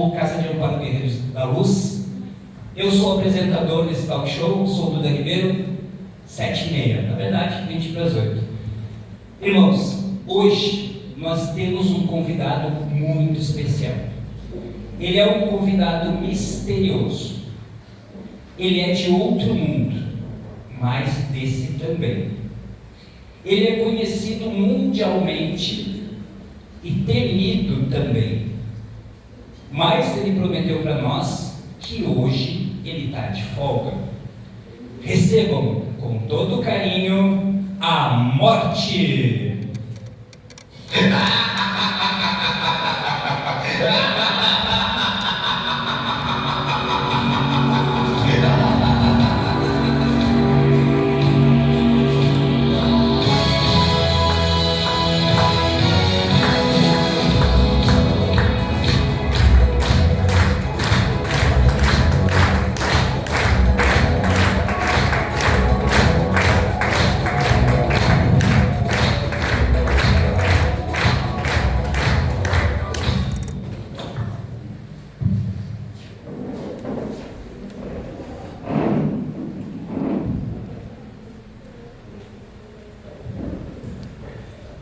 sou Casa de Amparo Guerreiros da Luz. Eu sou o apresentador desse talk show, sou o Duda Ribeiro, 7h30, na verdade, 7:20. Irmãos, hoje nós temos um convidado muito especial. Ele é um convidado misterioso. Ele é de outro mundo, mas desse também. Ele é conhecido mundialmente e temido também. Mas ele prometeu para nós que hoje ele está de folga. Recebam com todo carinho a morte!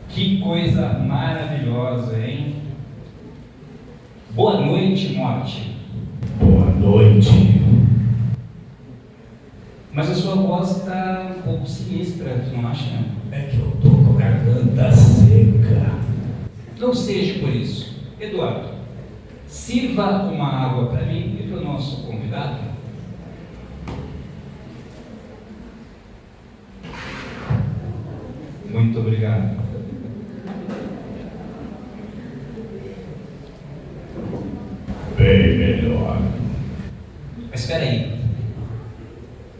Que coisa maravilhosa, hein? Boa noite, morte. Boa noite. Mas a sua voz está um pouco sinistra, tu não acha, não? É que eu tô com a garganta seca. Não seja por isso. Eduardo, sirva uma água para mim e para o nosso convidado. Muito obrigado. Bem melhor. Mas espera aí.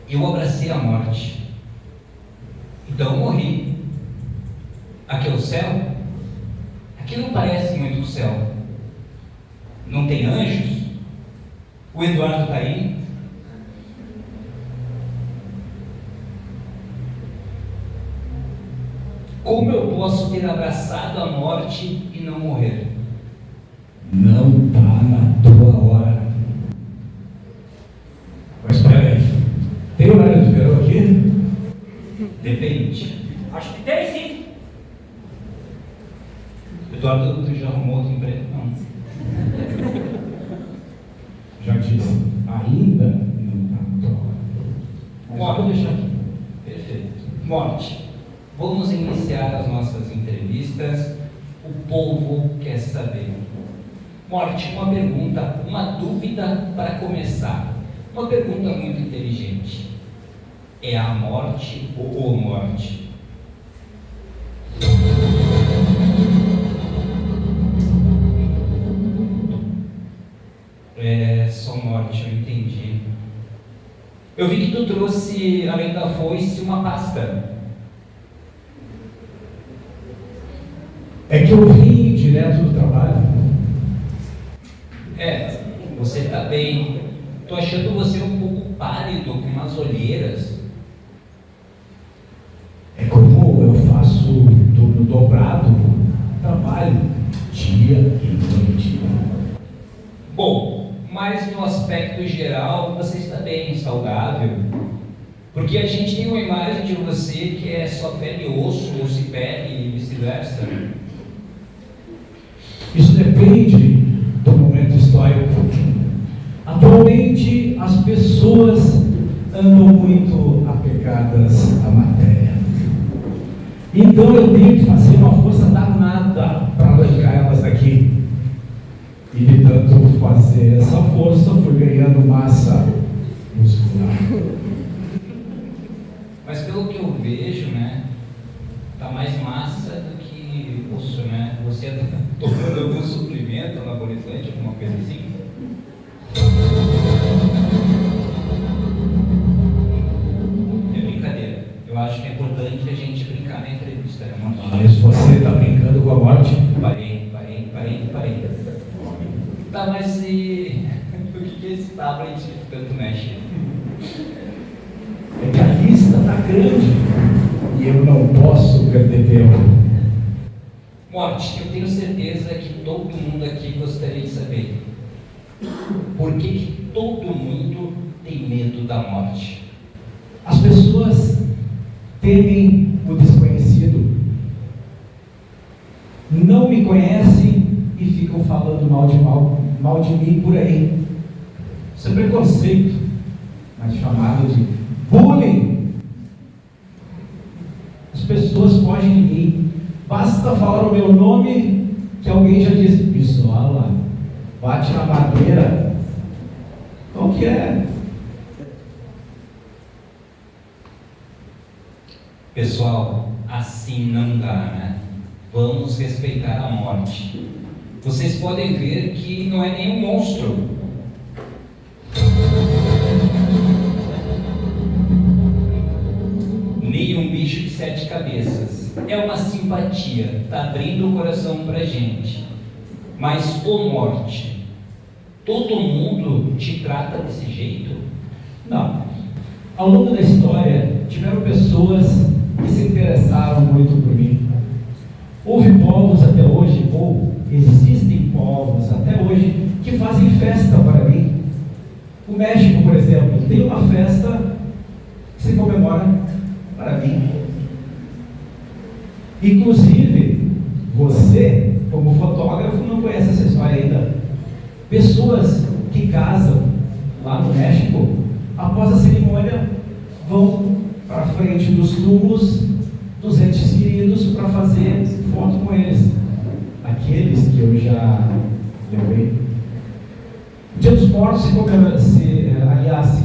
Eu abracei a morte. Então eu morri. Aqui é o céu? Aqui não parece muito o céu. Não tem anjos? O Eduardo está aí? Como eu posso ter abraçado a morte e não morrer? Não tá na tua hora. Mas espera aí. Tem horário de verão aqui? Depende. Acho que tem sim. Eduardo, tu já arrumou outro emprego? Não. Já disse. Ainda não tá na tua hora. Mas Morte. vou deixar aqui. Perfeito. Morte. Vamos iniciar as nossas entrevistas. O povo quer saber. Morte, uma pergunta, uma dúvida para começar. Uma pergunta muito inteligente. É a morte ou morte? É só morte, eu entendi. Eu vi que tu trouxe, além da foice, uma pasta. É que eu vim direto do trabalho. Você está bem. Tô achando você um pouco pálido, com umas olheiras. É como eu faço turno dobrado, trabalho dia e noite. Bom, mas no aspecto geral, você está bem, saudável. Porque a gente tem uma imagem de você que é só pele e osso, osso e pele e vice-versa. Isso depende do momento histórico. Atualmente, as pessoas andam muito apegadas à matéria. Então, eu tenho que fazer uma força danada para arrancar elas daqui. E de tanto fazer essa força, fui ganhando massa muscular. Mas pelo que eu vejo, né, tá mais massa do que osso, né? Você está tomando algum suplemento, anabolizante, alguma coisa assim? É brincadeira. Eu acho que é importante a gente brincar na entrevista, né, Morte? Mas você está brincando com a morte? Parei. Tá, mas e o que é esse tablet que tanto mexe? É que a lista está grande e eu não posso perder tempo. Morte, eu tenho certeza que todo mundo aqui gostaria de saber Por que todo mundo tem medo da morte? As pessoas temem o desconhecido, não me conhecem e ficam falando mal de mim por aí. Isso é preconceito, mas chamado de bullying. As pessoas fogem de mim. Basta falar o meu nome que alguém já diz: pistola, bate na madeira. Qual que é? Pessoal, assim não dá, né? Vamos respeitar a morte. Vocês podem ver que não é nenhum monstro. Nem um bicho de 7 cabeças. É uma simpatia, está abrindo o coração pra gente. Mas, ô morte, todo mundo te trata desse jeito? Não. Ao longo da história, tiveram pessoas que se interessaram muito por mim. Houve povos até hoje, ou existem povos até hoje, que fazem festa para mim. O México, por exemplo, tem uma festa que se comemora para mim. Inclusive, você, como fotógrafo, não conhece essa história ainda. Pessoas que casam lá no México, após a cerimônia, vão para frente dos túmulos dos entes queridos para fazer foto com eles. Aqueles que eu já levei. O Dia dos Mortos se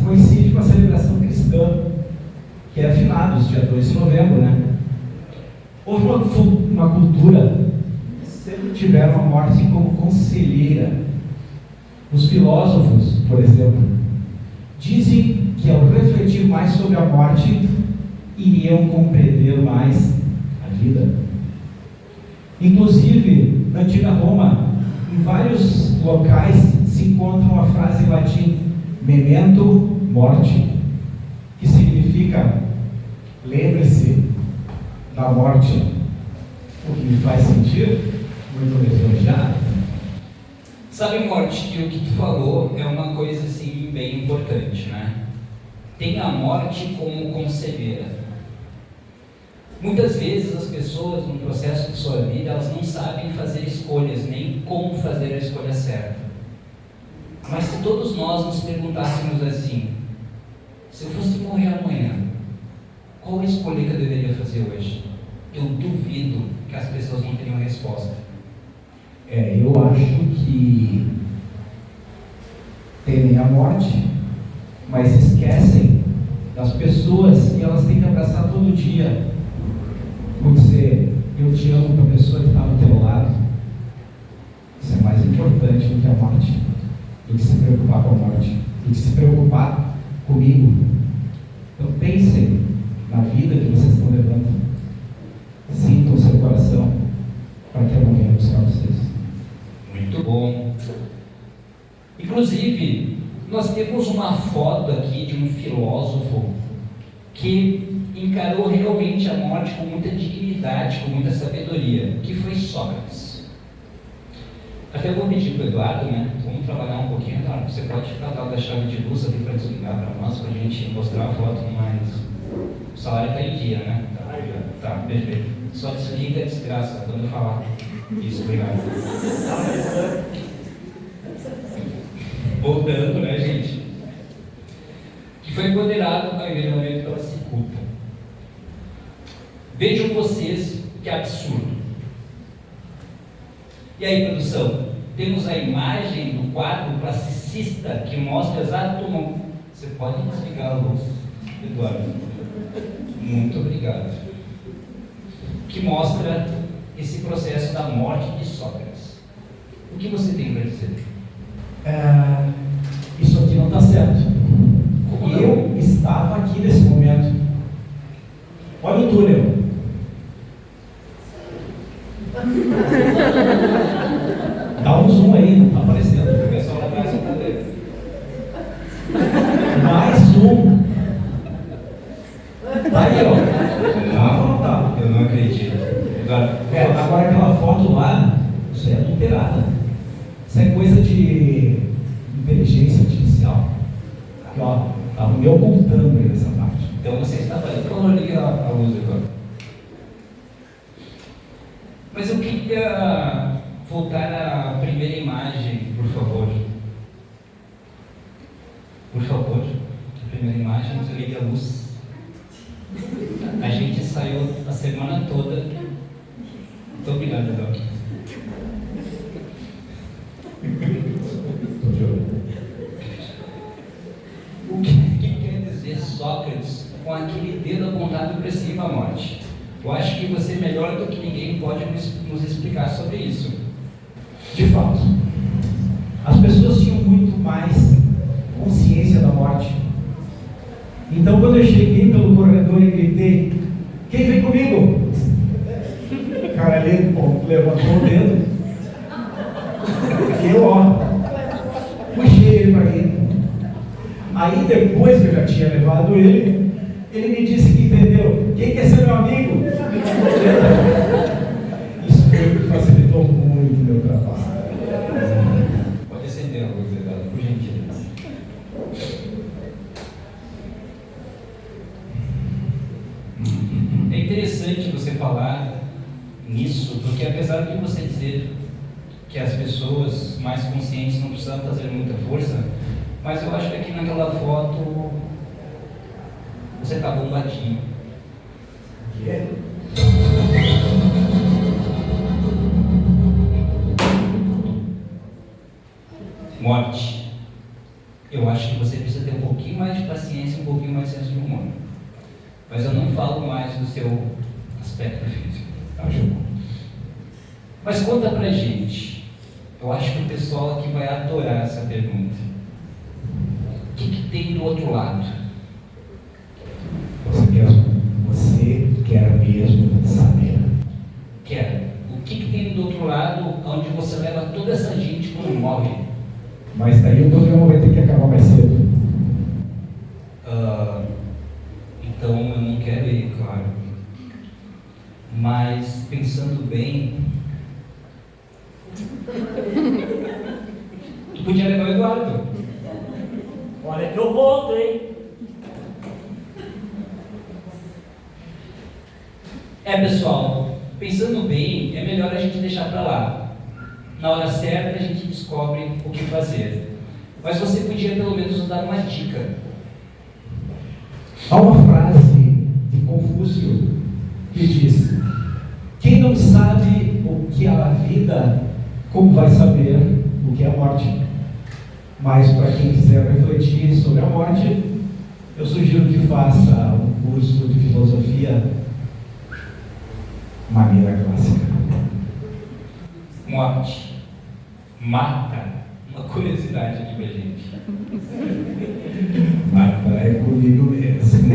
coincide com a celebração cristã, que é finados, dia 2 de novembro, né? Houve uma cultura que sempre tiveram a morte como conselheira. Os filósofos, por exemplo, dizem que ao refletir mais sobre a morte, iriam compreender mais a vida. Inclusive, na antiga Roma, em vários locais se encontra uma frase em latim, memento morte, que significa lembre-se da morte, o que me faz sentir muito lisonjeado. Sabe, morte, que o que tu falou é uma coisa assim bem importante, né? Tem a morte como conselheira. Muitas vezes as pessoas no processo de sua vida, elas não sabem fazer escolhas, nem como fazer a escolha certa. Mas se todos nós nos perguntássemos assim, se eu fosse morrer amanhã, qual a escolha que eu deveria fazer hoje? Eu duvido que as pessoas não teriam resposta. Eu acho que temem a morte, mas esquecem das pessoas que elas têm que abraçar todo dia. Vou dizer, eu te amo para a pessoa que está ao teu lado. Isso é mais importante do que a morte, do que se preocupar com a morte, do que se preocupar comigo. Então pensem na vida que vocês estão levando. Sintam o seu coração para que ela venha buscar vocês. Muito bom. Inclusive, nós temos uma foto aqui de um filósofo que encarou realmente a morte com muita dignidade, com muita sabedoria, que foi Sócrates. Até vou pedir para o Eduardo, né? Vamos trabalhar um pouquinho, Eduardo. Você pode ficar da chave de luz ali para desligar para nós, para a gente mostrar a foto mais. O salário está em dia, né? Tá, perfeito. Só desliga a desgraça quando eu falar. Isso, obrigado. Voltando, né, gente? Que foi condenado ao envenenamento pela cicuta. Vejam vocês que absurdo. E aí, produção? Temos a imagem do quadro classicista que mostra exatamente. Você pode desligar a luz, Eduardo? Muito obrigado. Que mostra esse processo da morte de Sócrates. O que você tem para dizer? Isso aqui não está certo. Como não? Eu estava aqui nesse momento. Olha o túnel. Dá um zoom aí, não está aparecendo. O pessoal lá atrás está vendo. Mais zoom. Tá aí, ó. Tava ou não tava? Eu não acredito. Eduardo, Agora aquela foto lá, isso é adulterada. Isso é coisa de inteligência queria voltar à primeira imagem, por favor. Por favor, a primeira imagem, desligue a luz. A gente ensaiou a semana toda. Muito obrigado, Doc. O que quer dizer Sócrates com aquele dedo apontado para cima à morte? Eu acho que você, melhor do que ninguém, pode nos explicar sobre isso. De fato, as pessoas tinham muito mais consciência da morte. Então, quando eu cheguei pelo corredor e gritei: quem vem comigo? O cara ali levantou o dedo. E eu, puxei ele para mim. Aí, depois que eu já tinha levado ele me disse que entendeu. Quem quer ser meu amigo? Isso facilitou muito o meu trabalho. Pode acender a luz, Eduardo, por gentileza. É interessante você falar nisso, porque apesar de você dizer que as pessoas mais conscientes não precisam fazer muita força, mas eu acho que aqui naquela foto você está bombadinho. Morte. Eu acho que você precisa ter um pouquinho mais de paciência, um pouquinho mais de senso de humor. Mas eu não falo mais do seu aspecto físico, tá, Ju? Mas conta pra gente. Eu acho que o pessoal aqui vai adorar essa pergunta. O que tem do outro lado? Você quer mesmo saber? Quero. O que tem do outro lado, onde você leva toda essa gente quando morre? Mas daí o programa vai ter que acabar mais cedo. Então eu não quero ir, claro. Mas pensando bem, tu podia levar o Eduardo. Olha que eu volto, hein? Pessoal, pensando bem, é melhor a gente deixar para lá. Na hora certa a gente descobre o que fazer. Mas você podia pelo menos nos dar uma dica. Há uma frase de Confúcio que diz: quem não sabe o que é a vida, como vai saber o que é a morte? Mas para quem quiser refletir sobre a morte, eu sugiro que faça um curso de filosofia maneira clássica. Morte. Mata. Uma curiosidade aqui pra gente. Mata é comigo mesmo.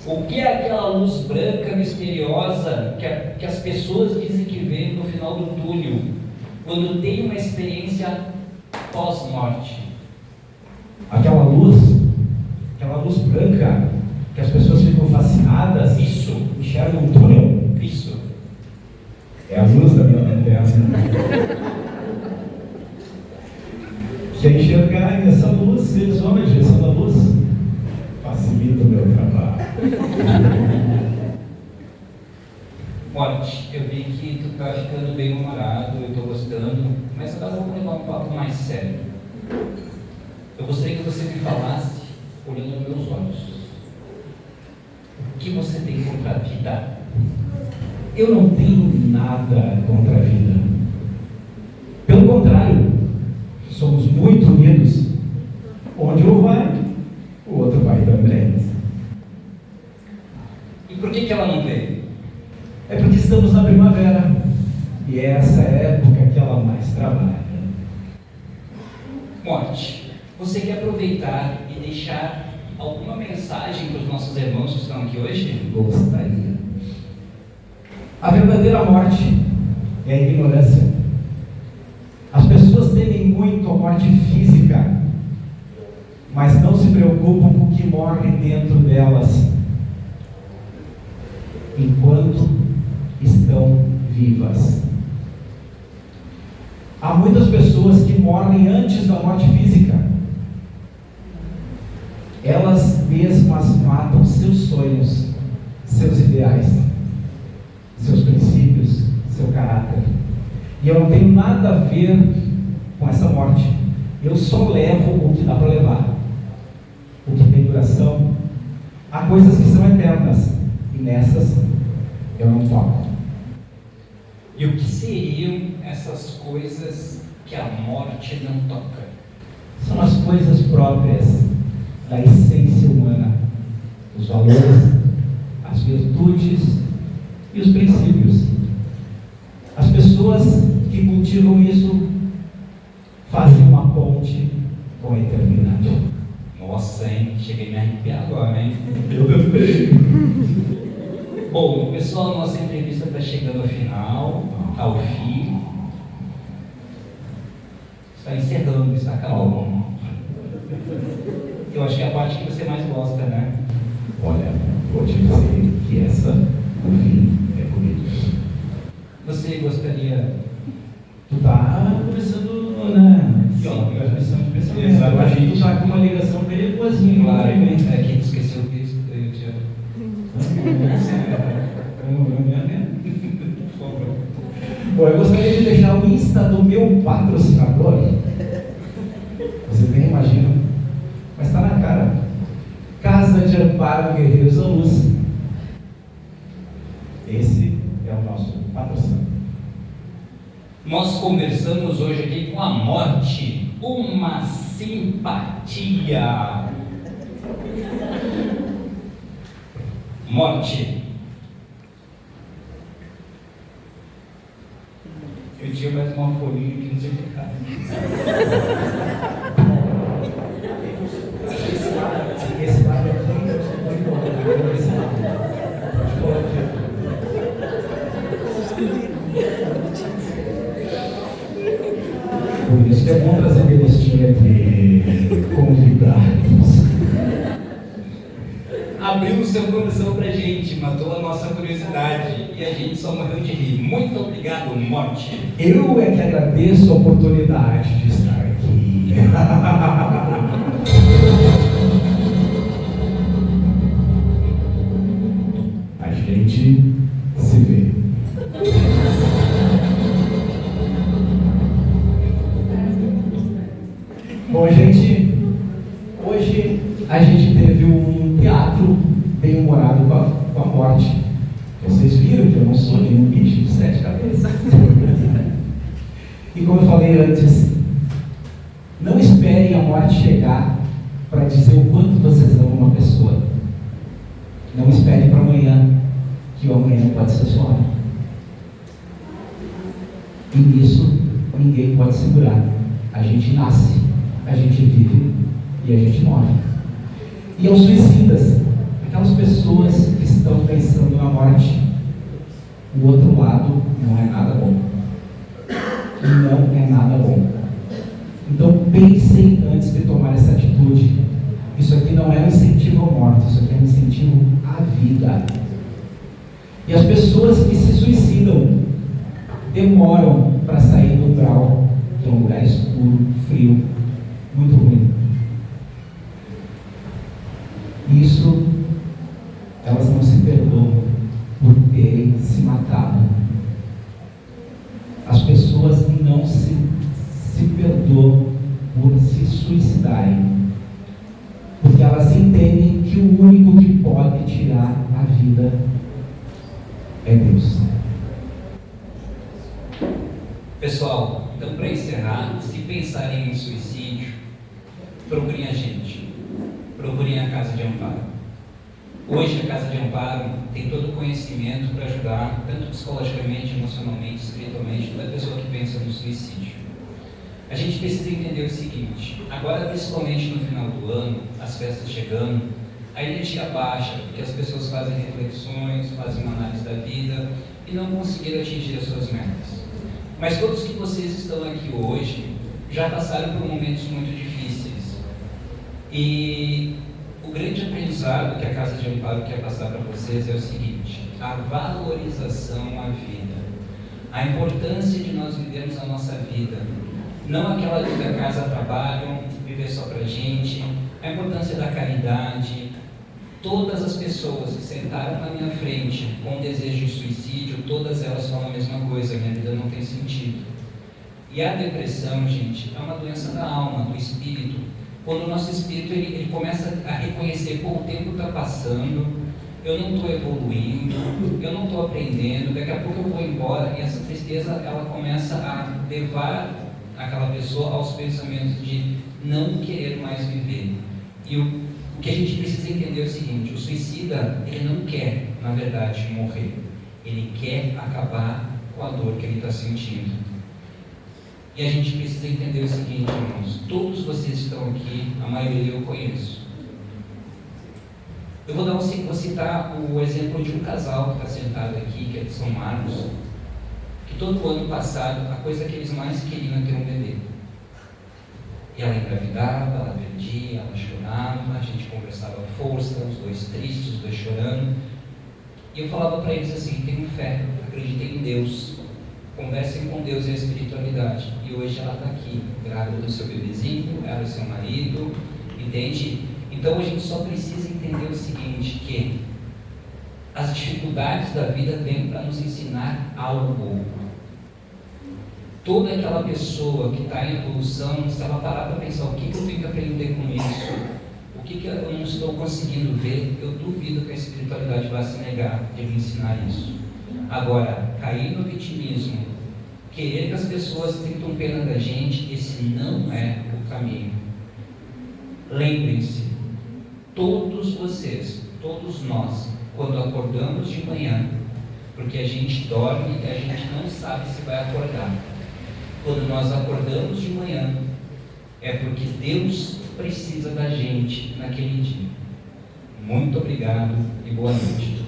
O que é aquela luz branca misteriosa que as pessoas dizem que vê no final do túnel, quando tem uma experiência pós-morte? Aquela luz branca que as pessoas ficam fascinadas, Isso. enxergam um túnel. Isso. É a luz da minha lanterna. Se enxergarem essa luz, eles vão na direção da luz. Facilita o meu trabalho. Morte, eu vi que tu tá ficando bem humorado, eu tô gostando, mas agora vamos levar um papo mais sério. Eu gostaria que você me falasse, olhando nos meus olhos, o que você tem contra a vida? Eu não tenho nada contra a vida. Pelo contrário, somos muito unidos. Onde um vai, o outro vai também. E por que ela não veio? É porque estamos na primavera. E é essa época que ela mais trabalha. Morte, você quer aproveitar e deixar alguma mensagem para os nossos irmãos que estão aqui hoje? Gostaria. A verdadeira morte é a ignorância. As pessoas temem muito a morte física, mas não se preocupam com o que morre dentro delas enquanto estão vivas. Há muitas pessoas que morrem antes da morte física. Elas mesmas matam seus sonhos, seus ideais, seus princípios, caráter. E eu não tenho nada a ver com essa morte. Eu só levo o que dá para levar. O que tem duração. Há coisas que são eternas. E nessas eu não toco. E o que seriam essas coisas que a morte não toca? São as coisas próprias da essência humana. Os valores, as virtudes e os princípios. As pessoas que cultivam isso fazem uma ponte com a eternidade. Nossa, hein? Cheguei a me arrepiar agora, hein? Eu também. Bom, pessoal, nossa entrevista está chegando ao fim. Está encerrando, está acabando. Eu acho que é a parte que você mais gosta, né? Olha, vou te dizer que essa, no fim, é comigo. Você gostaria... Tu tá conversando, né? Transmissão de pensamento. Eu acho que tu tá com uma ligação perigosinha, Claro, claro. é que tu esqueceu o texto. Bom, eu gostaria de deixar o Insta do meu patrocinador. Vocês nem imaginam, mas está na cara. Casa de Amparo Guerreiros da Luz. Esse é o nosso patrocinador. Nós conversamos hoje aqui com a morte, uma simpatia. Morte. Eu tinha mais uma folhinha que não sei ficar. Esse lado aqui, eu só vou embora. Esse lado. Por isso que é bom trazer uma listinha de convidados. Abriu o seu coração pra gente, matou a nossa curiosidade e a gente só morreu de rir. Muito obrigado, Morte. Eu é que agradeço a oportunidade de estar aqui. A gente se vê. Bom, gente, hoje a gente teve um teatro bem humorado com a morte. Vocês viram que eu não sou nenhum bicho de 7 cabeças. E como eu falei antes, não esperem a morte chegar para dizer o quanto vocês amam uma pessoa. Não esperem para amanhã, que o amanhã pode ser sua hora. E nisso ninguém pode segurar. A gente nasce, a gente vive e a gente morre. E aos suicidas, aquelas pessoas que estão pensando na morte, o outro lado não é nada bom. Não é nada bom. Então pensem antes de tomar essa atitude. Isso aqui não é um incentivo à morte, isso aqui é um incentivo à vida. E as pessoas que se suicidam demoram para sair do umbral, que é um lugar escuro, frio, muito ruim. Isso, elas não se perdoam por terem se matado. As pessoas não se perdoam por se suicidarem, porque elas entendem que o único que pode tirar a vida é Deus. Pessoal, então para encerrar, se pensarem em suicídio, procurem a gente, procurem a Casa de Amparo. Hoje a Casa de Amparo tem todo o conhecimento para ajudar, tanto psicologicamente, emocionalmente, espiritualmente, toda pessoa que pensa no suicídio. A gente precisa entender o seguinte: agora, principalmente no final do ano, as festas chegando, a energia baixa, porque as pessoas fazem reflexões, fazem uma análise da vida e não conseguiram atingir as suas metas. Mas todos que vocês estão aqui hoje já passaram por momentos muito difíceis. E o grande aprendizado que a Casa de Amparo quer passar para vocês é o seguinte: a valorização à vida, a importância de nós vivermos a nossa vida, não aquela vida casa, trabalho, viver só para a gente, a importância da caridade, Todas as pessoas que sentaram na minha frente com desejo de suicídio, todas elas falam a mesma coisa: minha vida não tem sentido. E a depressão, gente, é uma doença da alma, do espírito. Quando o nosso espírito ele começa a reconhecer: pô, o tempo está passando, eu não estou evoluindo, eu não estou aprendendo, daqui a pouco eu vou embora. E essa tristeza, ela começa a levar aquela pessoa aos pensamentos de não querer mais viver. E o que a gente precisa entender é o seguinte: o suicida, ele não quer, na verdade, morrer. Ele quer acabar com a dor que ele está sentindo. E a gente precisa entender o seguinte, irmãos: todos vocês que estão aqui, a maioria eu conheço. Eu vou citar o exemplo de um casal que está sentado aqui, que é de São Marcos, que todo ano passado, a coisa que eles mais queriam é ter um bebê. E ela engravidava, ela perdia, ela chorava, a gente conversava força, os dois tristes, os dois chorando. E eu falava para eles assim: tenham fé, acreditem em Deus, conversem com Deus e a espiritualidade. E hoje ela está aqui, grávida do seu bebezinho, ela e seu marido, entende? Então a gente só precisa entender o seguinte, que as dificuldades da vida vêm para nos ensinar algo. Toda aquela pessoa que está em evolução, se ela parar para pensar: o que eu tenho que aprender com isso? O que eu não estou conseguindo ver? Eu duvido que a espiritualidade vá se negar de me ensinar isso. Agora, cair no vitimismo, querer que as pessoas sintam pena da gente, esse não é o caminho. Lembrem-se, todos vocês, todos nós, quando acordamos de manhã, porque a gente dorme e a gente não sabe se vai acordar. Quando nós acordamos de manhã, é porque Deus precisa da gente naquele dia. Muito obrigado e boa noite.